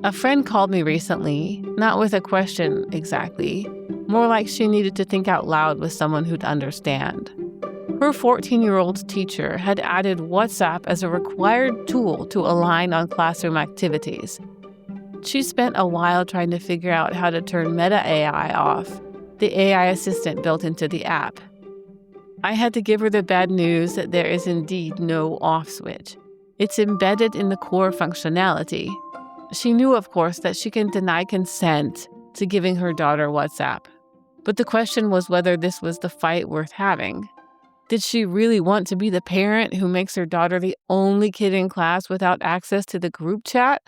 A friend called me recently, not with a question exactly, more like she needed to think out loud with someone who'd understand. Her 14-year-old teacher had added WhatsApp as a required tool to align on classroom activities. She spent a while trying to figure out how to turn Meta AI off, the AI assistant built into the app. I had to give her the bad news that there is indeed no off switch. It's embedded in the core functionality. She knew, of course, that she can deny consent to giving her daughter WhatsApp. But the question was whether this was the fight worth having. Did she really want to be the parent who makes her daughter the only kid in class without access to the group chat?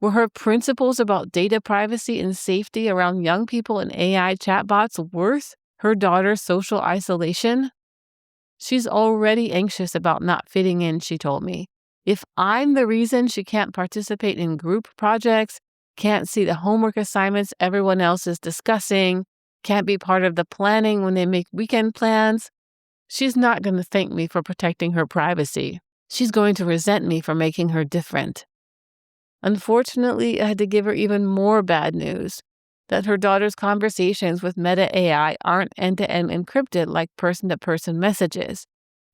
Were her principles about data privacy and safety around young people and AI chatbots worth her daughter's social isolation? She's already anxious about not fitting in, she told me. If I'm the reason she can't participate in group projects, can't see the homework assignments everyone else is discussing, can't be part of the planning when they make weekend plans, she's not going to thank me for protecting her privacy. She's going to resent me for making her different. Unfortunately, I had to give her even more bad news, that her daughter's conversations with Meta AI aren't end-to-end encrypted like person-to-person messages,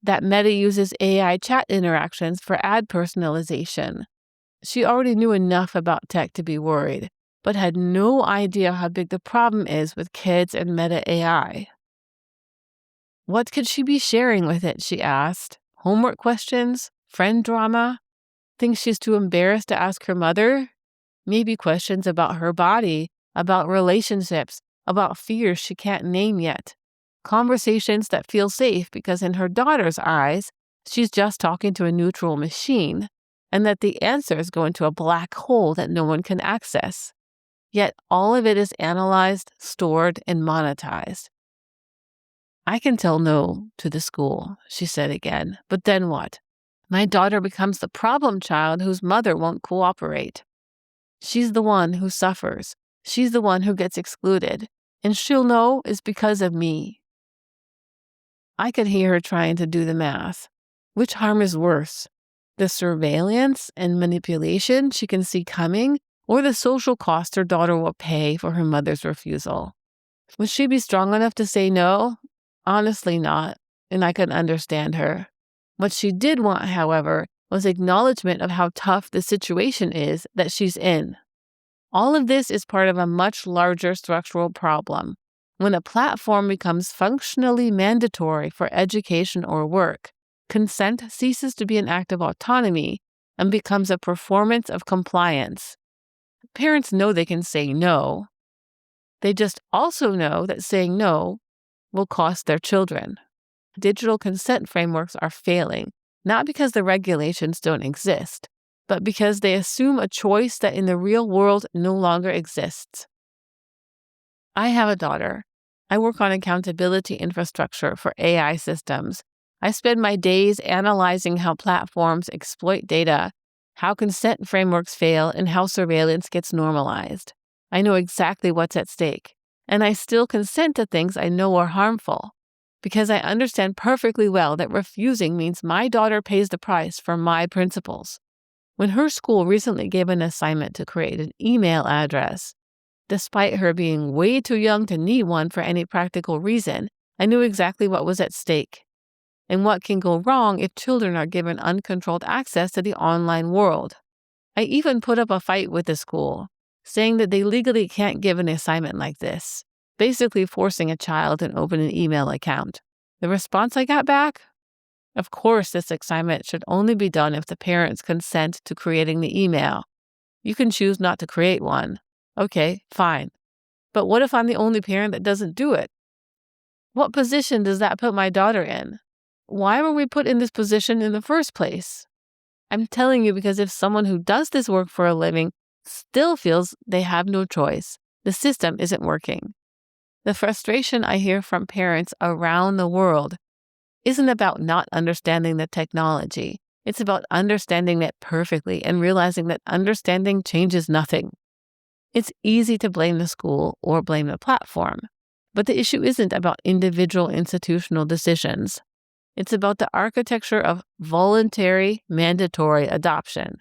that Meta uses AI chat interactions for ad personalization. She already knew enough about tech to be worried, but had no idea how big the problem is with kids and Meta AI. What could she be sharing with it, she asked. Homework questions? Friend drama? Things she's too embarrassed to ask her mother? Maybe questions about her body, about relationships, about fears she can't name yet. Conversations that feel safe because in her daughter's eyes, she's just talking to a neutral machine, and that the answers go into a black hole that no one can access. Yet all of it is analyzed, stored, and monetized. I can tell no to the school, she said again, but then what? My daughter becomes the problem child whose mother won't cooperate. She's the one who suffers. She's the one who gets excluded. And she'll know it's because of me. I could hear her trying to do the math. Which harm is worse? The surveillance and manipulation she can see coming, or the social cost her daughter will pay for her mother's refusal? Would she be strong enough to say no? Honestly not, and I could understand her. What she did want, however, was acknowledgement of how tough the situation is that she's in. All of this is part of a much larger structural problem. When a platform becomes functionally mandatory for education or work, consent ceases to be an act of autonomy and becomes a performance of compliance. Parents know they can say no. They just also know that saying no will cost their children. Digital consent frameworks are failing, not because the regulations don't exist, but because they assume a choice that in the real world no longer exists. I have a daughter. I work on accountability infrastructure for AI systems. I spend my days analyzing how platforms exploit data, how consent frameworks fail, and how surveillance gets normalized. I know exactly what's at stake, and I still consent to things I know are harmful, because I understand perfectly well that refusing means my daughter pays the price for my principles. When her school recently gave an assignment to create an email address, despite her being way too young to need one for any practical reason, I knew exactly what was at stake and what can go wrong if children are given uncontrolled access to the online world. I even put up a fight with the school, saying that they legally can't give an assignment like this, basically forcing a child to open an email account. The response I got back? Of course, this assignment should only be done if the parents consent to creating the email. You can choose not to create one. Okay, fine. But what if I'm the only parent that doesn't do it? What position does that put my daughter in? Why were we put in this position in the first place? I'm telling you because if someone who does this work for a living still feels they have no choice, the system isn't working. The frustration I hear from parents around the world isn't about not understanding the technology. It's about understanding it perfectly and realizing that understanding changes nothing. It's easy to blame the school or blame the platform, but the issue isn't about individual institutional decisions. It's about the architecture of voluntary, mandatory adoption.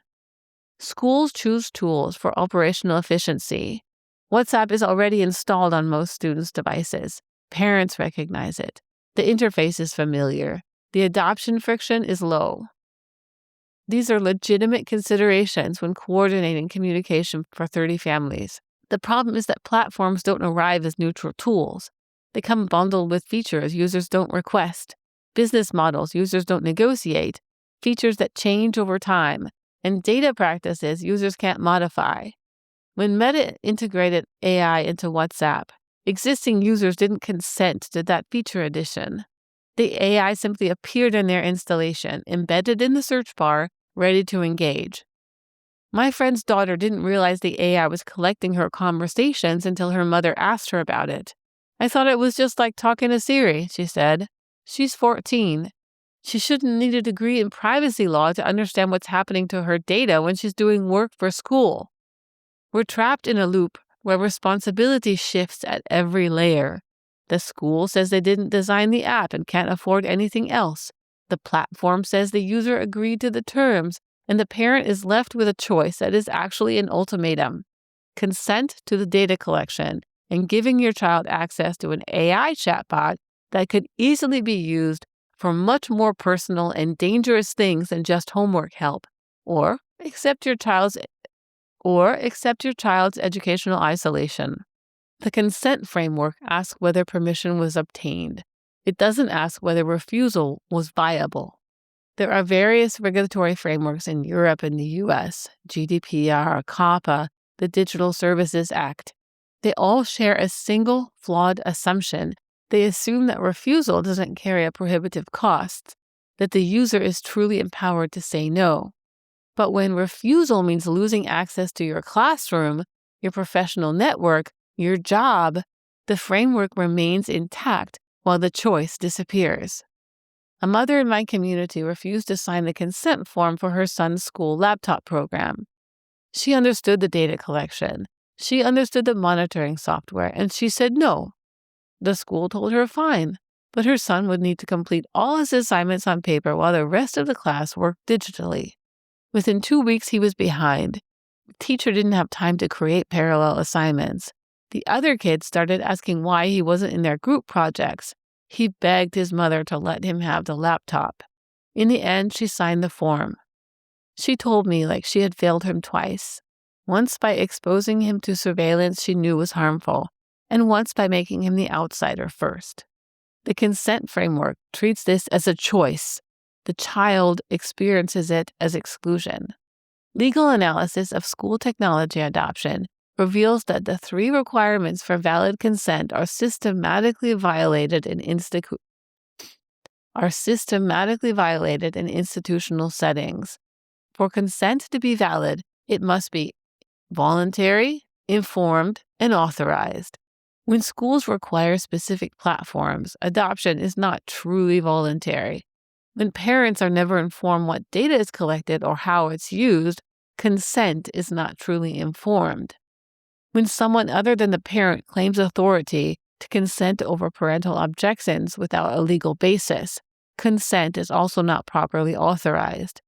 Schools choose tools for operational efficiency. WhatsApp is already installed on most students' devices. Parents recognize it. The interface is familiar. The adoption friction is low. These are legitimate considerations when coordinating communication for 30 families. The problem is that platforms don't arrive as neutral tools. They come bundled with features users don't request, business models users don't negotiate, features that change over time, and data practices users can't modify. When Meta integrated AI into WhatsApp, existing users didn't consent to that feature addition. The AI simply appeared in their installation, embedded in the search bar, ready to engage. My friend's daughter didn't realize the AI was collecting her conversations until her mother asked her about it. I thought it was just like talking to Siri, she said. She's 14. She shouldn't need a degree in privacy law to understand what's happening to her data when she's doing work for school. We're trapped in a loop where responsibility shifts at every layer. The school says they didn't design the app and can't afford anything else. The platform says the user agreed to the terms, and the parent is left with a choice that is actually an ultimatum. Consent to the data collection and giving your child access to an AI chatbot that could easily be used for much more personal and dangerous things than just homework help, or accept your child's educational isolation. The consent framework asks whether permission was obtained. It doesn't ask whether refusal was viable. There are various regulatory frameworks in Europe and the US, GDPR, COPPA, the Digital Services Act. They all share a single flawed assumption. They assume that refusal doesn't carry a prohibitive cost, that the user is truly empowered to say no. But when refusal means losing access to your classroom, your professional network, your job, the framework remains intact while the choice disappears. A mother in my community refused to sign the consent form for her son's school laptop program. She understood the data collection. She understood the monitoring software, and she said no. The school told her fine, but her son would need to complete all his assignments on paper while the rest of the class worked digitally. Within 2 weeks, he was behind. The teacher didn't have time to create parallel assignments. The other kids started asking why he wasn't in their group projects. He begged his mother to let him have the laptop. In the end, she signed the form. She told me like she had failed him twice. Once by exposing him to surveillance she knew was harmful, and once by making him the outsider first. The consent framework treats this as a choice. The child experiences it as exclusion. Legal analysis of school technology adoption reveals that the 3 requirements for valid consent are systematically violated in institutional settings. For consent to be valid, it must be voluntary, informed, and authorized. When schools require specific platforms, adoption is not truly voluntary. When parents are never informed what data is collected or how it's used, consent is not truly informed. When someone other than the parent claims authority to consent over parental objections without a legal basis, consent is also not properly authorized.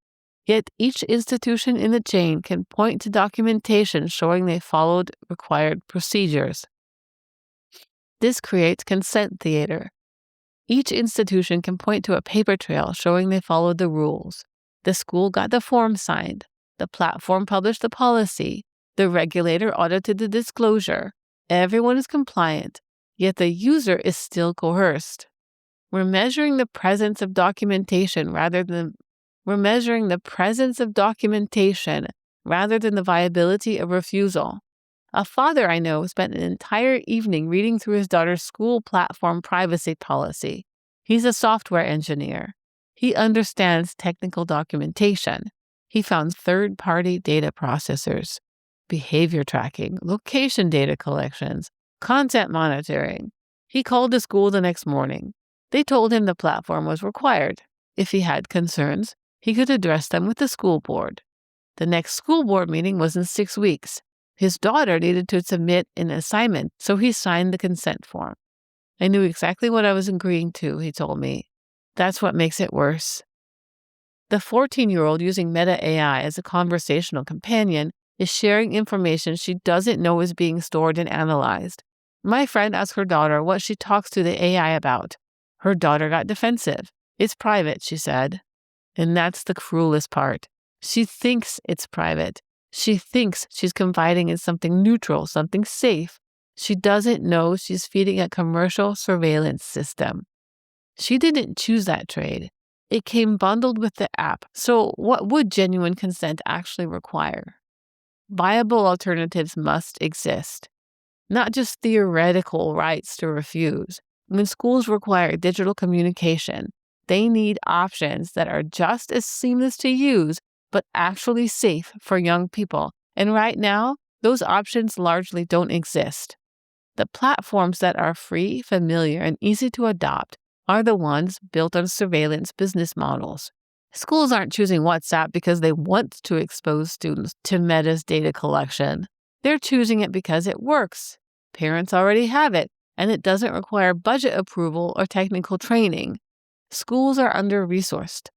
Yet each institution in the chain can point to documentation showing they followed required procedures. This creates consent theater. Each institution can point to a paper trail showing they followed the rules. The school got the form signed. The platform published the policy. The regulator audited the disclosure. Everyone is compliant, yet the user is still coerced. We're measuring the presence of documentation rather than the viability of refusal. A father I know spent an entire evening reading through his daughter's school platform privacy policy. He's a software engineer. He understands technical documentation. He found third-party data processors, behavior tracking, location data collections, content monitoring. He called the school the next morning. They told him the platform was required. If he had concerns, he could address them with the school board. The next school board meeting was in 6 weeks. His daughter needed to submit an assignment, so he signed the consent form. I knew exactly what I was agreeing to, he told me. That's what makes it worse. The 14-year-old using Meta AI as a conversational companion is sharing information she doesn't know is being stored and analyzed. My friend asked her daughter what she talks to the AI about. Her daughter got defensive. It's private, she said. And that's the cruelest part. She thinks it's private. She thinks she's confiding in something neutral, something safe. She doesn't know she's feeding a commercial surveillance system. She didn't choose that trade. It came bundled with the app. So what would genuine consent actually require? Viable alternatives must exist, not just theoretical rights to refuse. When schools require digital communication, they need options that are just as seamless to use, but actually safe for young people. And right now, those options largely don't exist. The platforms that are free, familiar, and easy to adopt are the ones built on surveillance business models. Schools aren't choosing WhatsApp because they want to expose students to Meta's data collection. They're choosing it because it works. Parents already have it, and it doesn't require budget approval or technical training. Schools are under-resourced.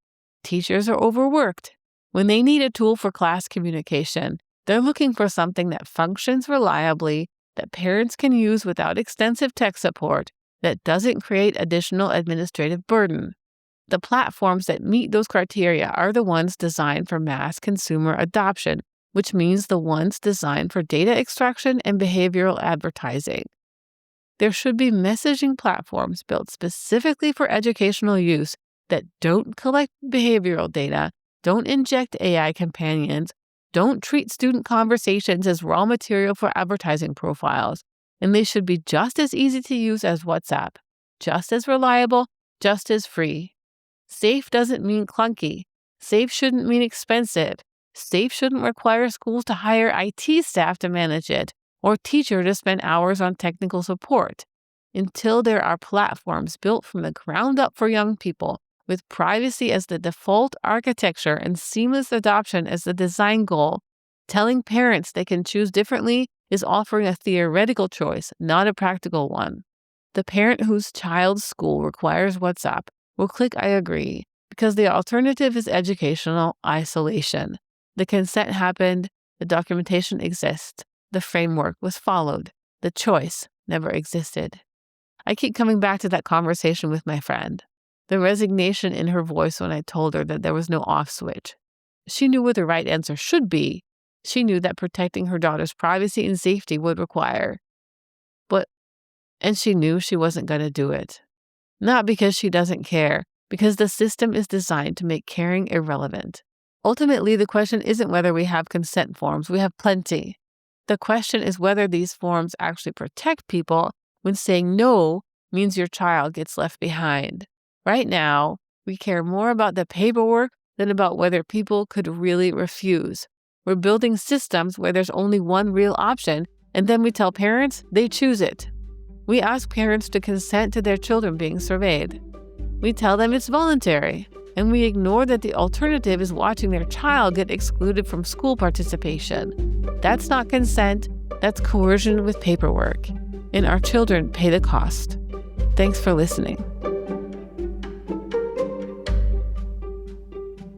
Teachers are overworked. When they need a tool for class communication, they're looking for something that functions reliably, that parents can use without extensive tech support, that doesn't create additional administrative burden. The platforms that meet those criteria are the ones designed for mass consumer adoption, which means the ones designed for data extraction and behavioral advertising. There should be messaging platforms built specifically for educational use that don't collect behavioral data, don't inject AI companions, don't treat student conversations as raw material for advertising profiles, and they should be just as easy to use as WhatsApp, just as reliable, just as free. Safe doesn't mean clunky. Safe shouldn't mean expensive. Safe shouldn't require schools to hire IT staff to manage it or teachers to spend hours on technical support. Until there are platforms built from the ground up for young people, with privacy as the default architecture and seamless adoption as the design goal, telling parents they can choose differently is offering a theoretical choice, not a practical one. The parent whose child's school requires WhatsApp will click I agree because the alternative is educational isolation. The consent happened, the documentation exists, the framework was followed, the choice never existed. I keep coming back to that conversation with my friend. The resignation in her voice when I told her that there was no off switch. She knew what the right answer should be. She knew that protecting her daughter's privacy and safety would require. And she knew she wasn't going to do it. Not because she doesn't care, because the system is designed to make caring irrelevant. Ultimately, the question isn't whether we have consent forms. We have plenty. The question is whether these forms actually protect people when saying no means your child gets left behind. Right now, we care more about the paperwork than about whether people could really refuse. We're building systems where there's only one real option, and then we tell parents they choose it. We ask parents to consent to their children being surveyed. We tell them it's voluntary, and we ignore that the alternative is watching their child get excluded from school participation. That's not consent, that's coercion with paperwork, and our children pay the cost. Thanks for listening.